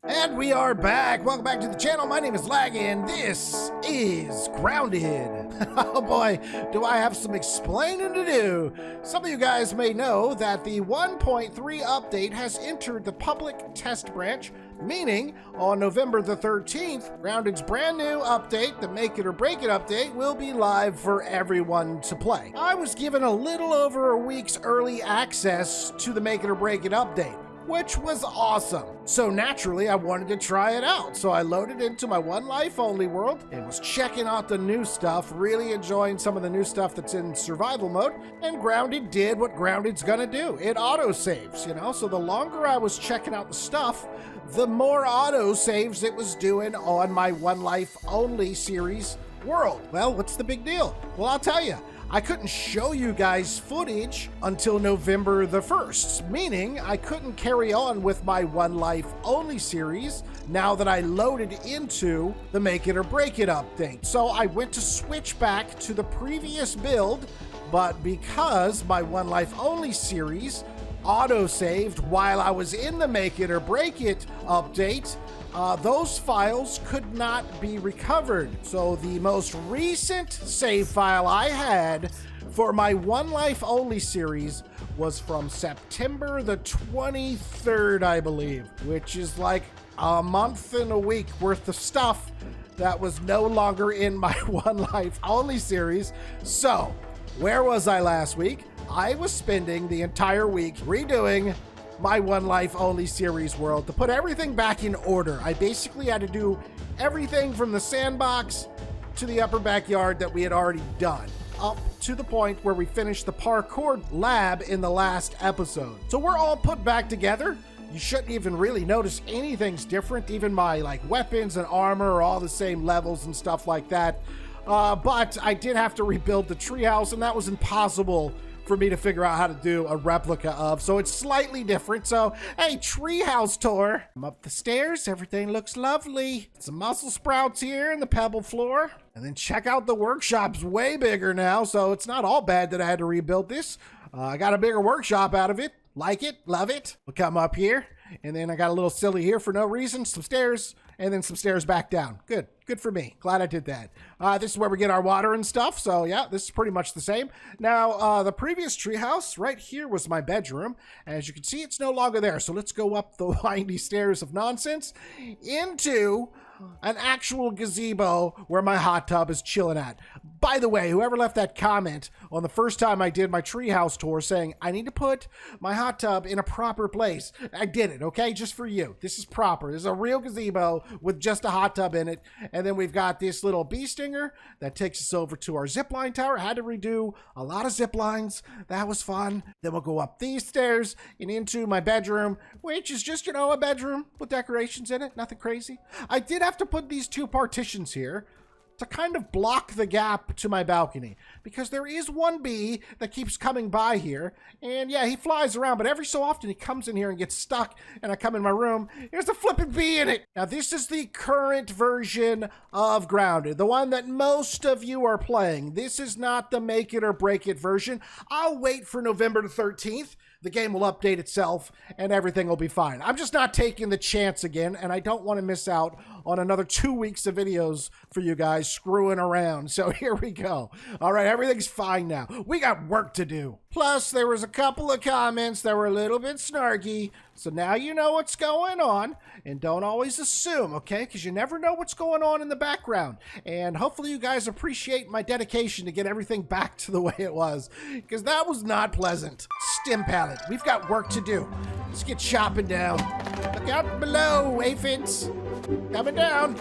And we are back. Welcome back to the channel. My name is Lag, and this is Grounded. Oh boy, do I have some explaining to do. Some of you guys may know that the 1.3 update has entered the public test branch, meaning on November the 13th, Grounded's brand new update, the Make It or Break It update, will be live for everyone to play. I was given a little over a week's early access to the Make It or Break It update, which was awesome. So naturally, I wanted to try it out. So I loaded into my One Life Only world and was checking out the new stuff, really enjoying some of the new stuff that's in survival mode. And Grounded did what Grounded's gonna do. It auto-saves, you know? So the longer I was checking out the stuff, the more auto-saves it was doing on my One Life Only series world. Well, what's the big deal? Well, I'll tell you. I couldn't show you guys footage until November the 1st, meaning I couldn't carry on with my One Life Only series now that I loaded into the Make It or Break It update. So I went to switch back to the previous build, but because my One Life Only series auto-saved while I was in the Make It or Break It update, those files could not be recovered. So the most recent save file I had for my One Life Only series was from September the 23rd, I believe, which is like a month and a week worth of stuff that was no longer in my One Life Only series. So where was I last week? I was spending the entire week redoing my One Life Only series world to put everything back in order. I basically had to do everything from the sandbox to the upper backyard that we had already done, up to the point where we finished the parkour lab in the last episode. So we're all put back together. You shouldn't even really notice anything's different. Even my weapons and armor are all the same levels and stuff like that. But I did have to rebuild the treehouse, and that was impossible for me to figure out how to do a replica of, so it's slightly different. So, hey, treehouse tour. I'm up the stairs, everything looks lovely. Some muscle sprouts here in the pebble floor. And then check out the workshop's way bigger now, so it's not all bad that I had to rebuild this. I got a bigger workshop out of it. Like it, love it. We'll come up here, and then I got a little silly here for no reason, some stairs, and then some stairs back down. Good for me. Glad I did that. This is where we get our water and stuff. So yeah, this is pretty much the same. Now, the previous treehouse right here was my bedroom. As you can see, it's no longer there. So let's go up the windy stairs of nonsense into an actual gazebo where my hot tub is chilling at. By the way, whoever left that comment on the first time I did my treehouse tour saying I need to put my hot tub in a proper place, I did it, okay? Just for you. This is proper. This is a real gazebo with just a hot tub in it. And then we've got this little bee stinger that takes us over to our zip line tower. I had to redo a lot of zip lines. That was fun. Then we'll go up these stairs and into my bedroom, which is just, you know, a bedroom with decorations in it. Nothing crazy. I did have to put these two partitions here to kind of block the gap to my balcony, because there is one bee that keeps coming by here, and yeah, he flies around, but every so often he comes in here and gets stuck, and I come in my room, there's a flipping bee in it. Now this is the current version of Grounded, the one that most of you are playing. This is not the Make It or Break It version. I'll wait for November the 13th. The game will update itself and everything will be fine. I'm just not taking the chance again, and I don't want to miss out on another 2 weeks of videos for you guys screwing around. So here we go. All right, everything's fine now. We got work to do. Plus, there was a couple of comments that were a little bit snarky. So now you know what's going on, and don't always assume, okay? Because you never know what's going on in the background. And hopefully you guys appreciate my dedication to get everything back to the way it was, because that was not pleasant. Stim palette, we've got work to do. Let's get chopping down. Look out below, aphids. Coming down.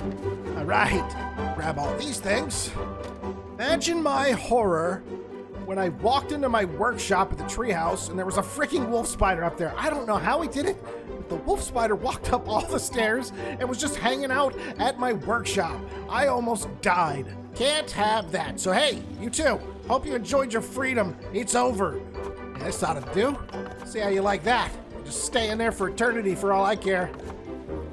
All right, grab all these things. Imagine my horror when I walked into my workshop at the treehouse and there was a freaking wolf spider up there. I don't know how he did it, but the wolf spider walked up all the stairs and was just hanging out at my workshop. I almost died. Can't have that. So hey, you too. Hope you enjoyed your freedom. It's over. Yeah, this ought to do. See how you like that. Just stay in there for eternity for all I care.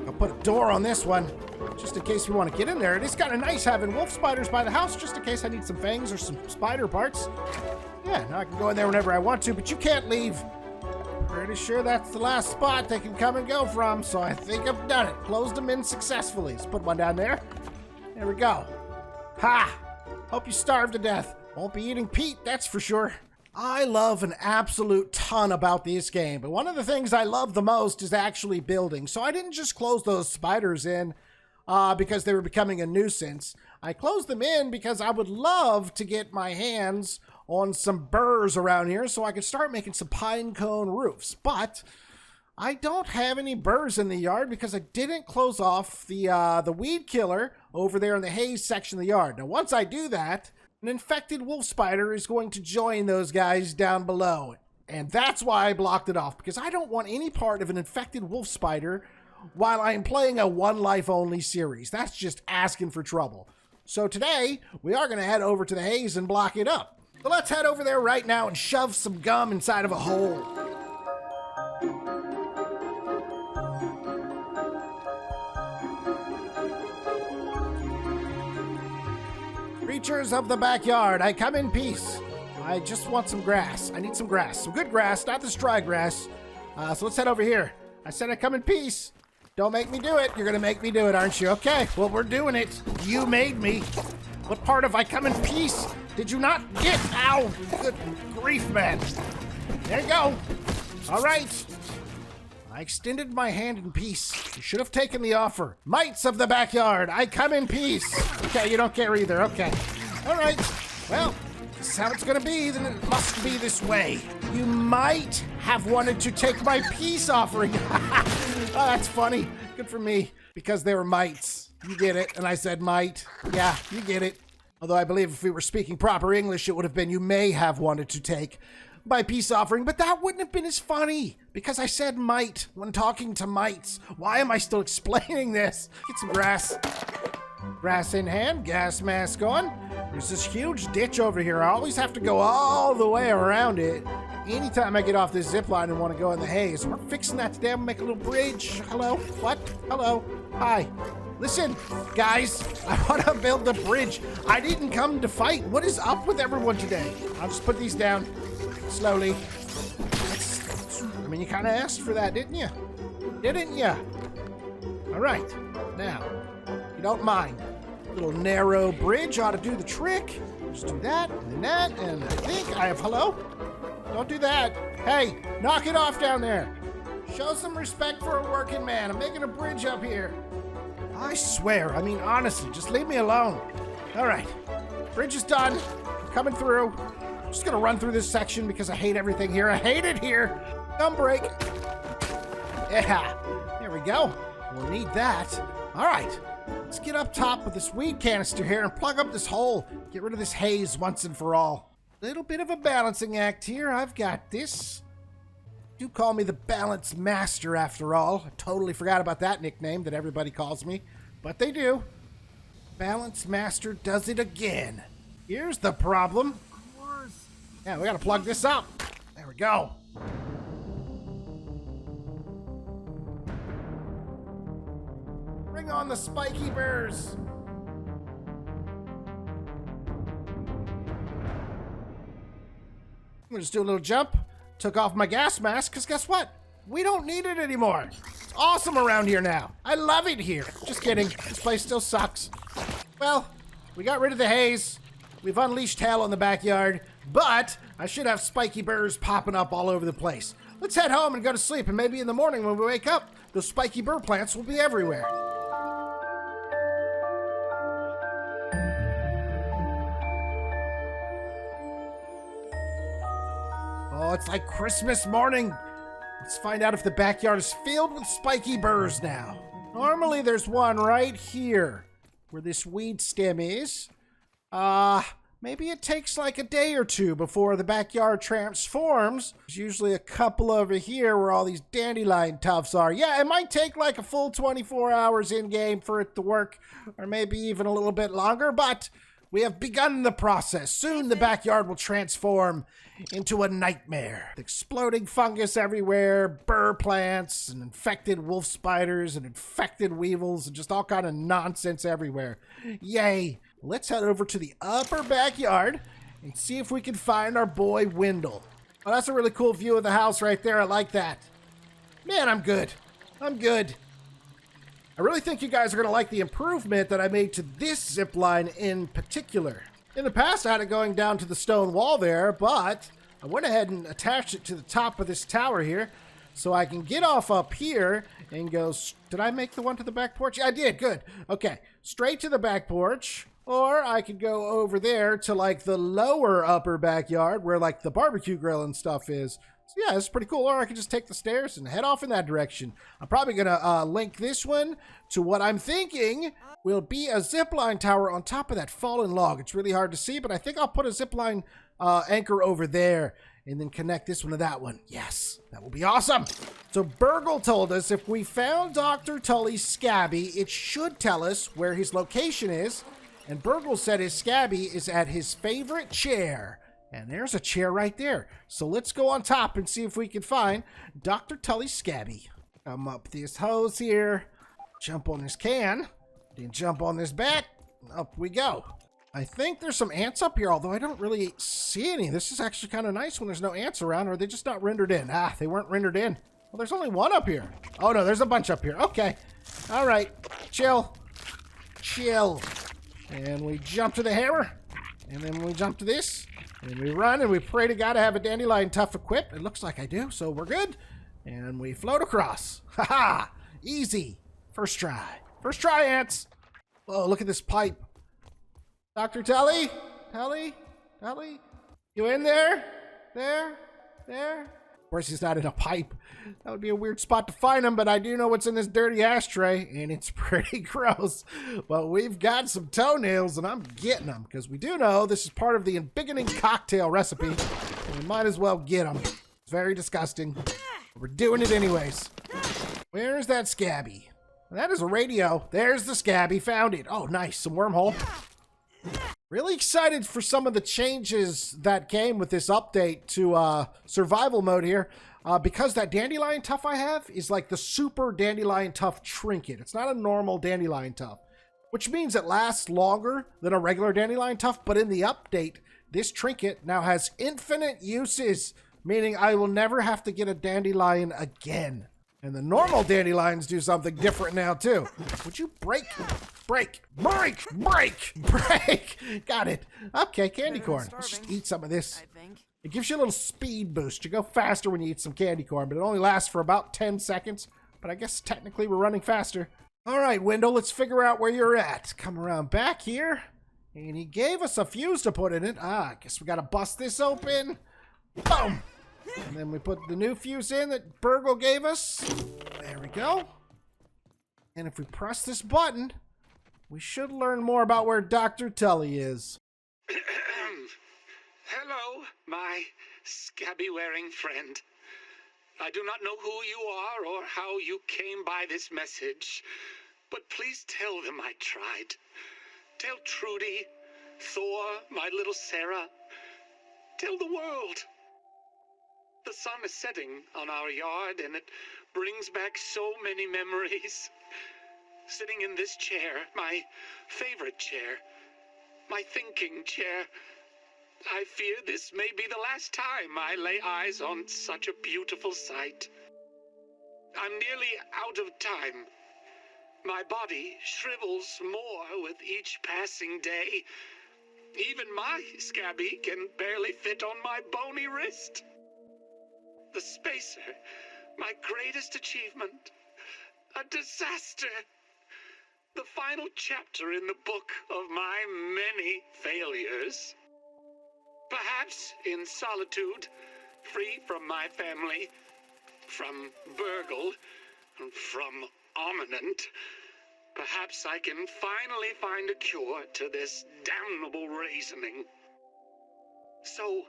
I'll put a door on this one, just in case we want to get in there. It is kind of nice having wolf spiders by the house, just in case I need some fangs or some spider parts. Yeah, now I can go in there whenever I want to, but you can't leave. Pretty sure that's the last spot they can come and go from, so I think I've done it. Closed them in successfully. Let's put one down there. There we go. Ha! Hope you starve to death. Won't be eating Pete, that's for sure. I love an absolute ton about this game, but one of the things I love the most is actually building. So I didn't just close those spiders in because they were becoming a nuisance. I closed them in because I would love to get my hands on some burrs around here so I could start making some pine cone roofs. But I don't have any burrs in the yard because I didn't close off the weed killer over there in the Haze section of the yard. Now, once I do that, an infected wolf spider is going to join those guys down below. And that's why I blocked it off, because I don't want any part of an infected wolf spider while I'm playing a one life only series. That's just asking for trouble. So today, we are going to head over to the Haze and block it up. So let's head over there right now and shove some gum inside of a hole. Creatures of the backyard, I come in peace. I just want some grass. I need some grass. Some good grass, not this dry grass. So let's head over here. I said I come in peace. Don't make me do it. You're gonna make me do it, aren't you? Okay, well, we're doing it. You made me. What part of I come in peace did you not get? Ow! Good grief, man. There you go. All right. I extended my hand in peace. You should have taken the offer. Mites of the backyard, I come in peace. Okay, you don't care either. Okay. All right. Well, this is how it's gonna be, then it must be this way. You might have wanted to take my peace offering. Oh, that's funny. Good for me, because they were mites. You get it, and I said might. Yeah, you get it. Although I believe if we were speaking proper English, it would have been you may have wanted to take my peace offering, but that wouldn't have been as funny, because I said might when talking to mites. Why am I still explaining this? Get some grass. Grass in hand, gas mask on. There's this huge ditch over here. I always have to go all the way around it anytime I get off this zip line and want to go in the Haze. We're fixing that today. I'm gonna make a little bridge. Hello? What? Hello? Hi. Listen, guys, I want to build the bridge. I didn't come to fight. What is up with everyone today? I'll just put these down slowly. I mean, you kind of asked for that, didn't you? Didn't you? All right. Now, you don't mind. A little narrow bridge ought to do the trick. Just do that and that, and I think I have... Hello? Don't do that. Hey, knock it off down there. Show some respect for a working man. I'm making a bridge up here. I swear, I mean, honestly, just leave me alone. All right, bridge is done. Coming through. I'm just gonna run through this section because I hate everything here. I hate it here. Thumb break. Yeah, there we go. We'll need that. All right, let's get up top with this weed canister here and plug up this hole. Get rid of this haze once and for all. Little bit of a balancing act here. I've got this. Do call me the balance master after all. I totally forgot about that nickname that everybody calls me, but they do. Balance master does it again. Here's the problem. Yeah, we gotta plug this up. There we go. Bring on the spiky burrs. I'm gonna just do a little jump. Took off my gas mask, because guess what? We don't need it anymore. It's awesome around here now. I love it here. Just kidding. This place still sucks. Well, we got rid of the haze. We've unleashed hell in the backyard, but I should have spiky burrs popping up all over the place. Let's head home and go to sleep, and maybe in the morning when we wake up, those spiky burr plants will be everywhere. Oh, it's like Christmas morning. Let's find out if the backyard is filled with spiky burrs now. Normally there's one right here where this weed stem is. Maybe it takes like a day or two before the backyard transforms. There's usually a couple over here where all these dandelion tufts are. Yeah, it might take like a full 24 hours in game for it to work, or maybe even a little bit longer, but we have begun the process. Soon the backyard will transform into a nightmare. Exploding fungus everywhere, burr plants, and infected wolf spiders, and infected weevils, and just all kind of nonsense everywhere. Yay! Let's head over to the upper backyard and see if we can find our boy Wendell. Oh, that's a really cool view of the house right there. I like that. Man, I'm good. I'm good. I really think you guys are going to like the improvement that I made to this zip line in particular. In the past, I had it going down to the stone wall there, but I went ahead and attached it to the top of this tower here so I can get off up here and go... Did I make the one to the back porch? Yeah, I did. Good. Okay. Straight to the back porch. Or I could go over there to, like, the lower upper backyard where, like, the barbecue grill and stuff is. So, yeah, it's pretty cool. Or I could just take the stairs and head off in that direction. I'm probably going to link this one to what I'm thinking will be a zipline tower on top of that fallen log. It's really hard to see, but I think I'll put a zipline anchor over there and then connect this one to that one. Yes, that will be awesome. So Burgle told us if we found Dr. Tully's Scabby, it should tell us where his location is. And Burgle said his Scabby is at his favorite chair. And there's a chair right there. So let's go on top and see if we can find Dr. Tully's Scabby. Come up this hose here. Jump on this can. Then jump on this bat. Up we go. I think there's some ants up here, although I don't really see any. This is actually kind of nice when there's no ants around, or are they just not rendered in? Ah, they weren't rendered in. Well, there's only one up here. Oh, no, there's a bunch up here. Okay. All right. Chill. Chill. And we jump to the hammer. And then we jump to this. And we run and we pray to God to have a dandelion tough equipped. It looks like I do, so we're good. And we float across. Ha-ha! Easy. First try. First try, ants. Oh, look at this pipe. Dr. Tully? Tully? Tully? You in there? There? There? Of course, he's not in a pipe. That would be a weird spot to find him, but I do know what's in this dirty ashtray, and it's pretty gross. Well, we've got some toenails, and I'm getting them, because we do know this is part of the embiggening cocktail recipe, and we might as well get them. It's very disgusting. We're doing it anyways. Where's that Scabby? That is a radio. There's the Scabby. Found it. Oh, nice. Some wormhole. Really excited for some of the changes that came with this update to survival mode here, because that dandelion tuff I have is like the super dandelion tuff trinket. It's not a normal dandelion tuff, which means it lasts longer than a regular dandelion tuff, but in the update, this trinket now has infinite uses, meaning I will never have to get a dandelion again. And the normal dandelions do something different now too. Would you break? Break, break, break, break. Got it. Okay, candy corn. Let's just eat some of this. It gives you a little speed boost. You go faster when you eat some candy corn, but it only lasts for about 10 seconds. But I guess technically we're running faster. All right, Wendell, let's figure out where you're at. Come around back here. And he gave us a fuse to put in it. I guess we got to bust this open. Boom. And then we put the new fuse in that Burgle gave us. There we go. And if we press this button, we should learn more about where Dr. Tully is. Hello, my scabby-wearing friend. I do not know who you are or how you came by this message, but please tell them I tried. Tell Trudy, Thor, my little Sarah. Tell the world. The sun is setting on our yard, and it brings back so many memories. Sitting in this chair, my favorite chair, my thinking chair, I fear this may be the last time I lay eyes on such a beautiful sight. I'm nearly out of time. My body shrivels more with each passing day. Even my Scabby can barely fit on my bony wrist. The spacer, my greatest achievement, a disaster. The final chapter in the book of my many failures. Perhaps in solitude, free from my family, from Burgle, and from Ominent, perhaps I can finally find a cure to this damnable reasoning. So,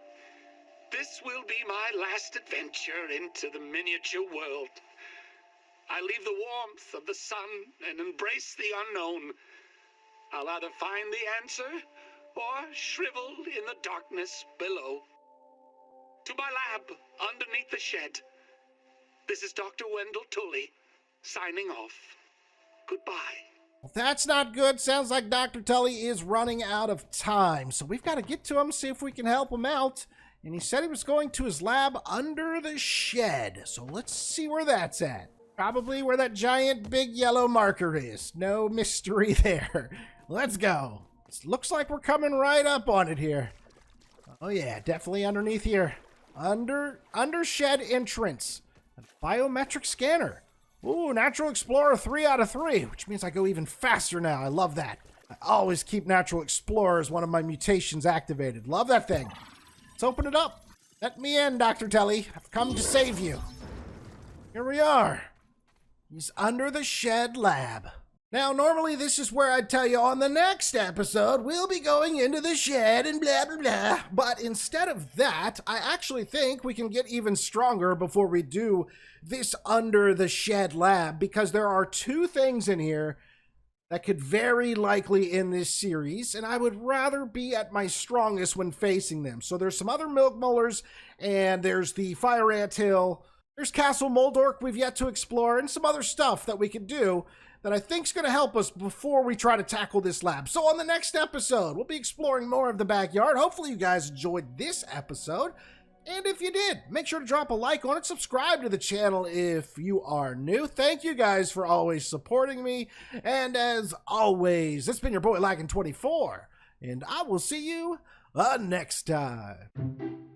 this will be my last adventure into the miniature world. I leave the warmth of the sun and embrace the unknown. I'll either find the answer or shrivel in the darkness below. To my lab underneath the shed. This is Dr. Wendell Tully, signing off. Goodbye. Well, that's not good. Sounds like Dr. Tully is running out of time. So we've got to get to him, see if we can help him out. and he said he was going to his lab under the shed. So let's see where that's at. Probably where that giant big yellow marker is. No mystery there. Let's go. It looks like we're coming right up on it here. Oh yeah, definitely underneath here. Under shed entrance. A biometric scanner. Ooh, Natural Explorer 3 out of 3, which means I go even faster now. I love that. I always keep Natural Explorer as one of my mutations activated. Love that thing. Let's open it up. Let me in, Dr. Telly. I've come to save you. Here we are. He's under the shed lab. Now, normally this is where I'd tell you on the next episode, we'll be going into the shed and blah, blah, blah. But instead of that, I actually think we can get even stronger before we do this under the shed lab, because there are two things in here that could very likely end this series, and I would rather be at my strongest when facing them. So there's some other milk molars, and there's the fire ant hill. There's Castle Moldork we've yet to explore, and some other stuff that we could do that I think is going to help us before we try to tackle this lab. So on the next episode, we'll be exploring more of the backyard. Hopefully you guys enjoyed this episode. And if you did, make sure to drop a like on it. Subscribe to the channel if you are new. Thank you guys for always supporting me. And as always, it's been your boy Laggin24. And I will see you next time.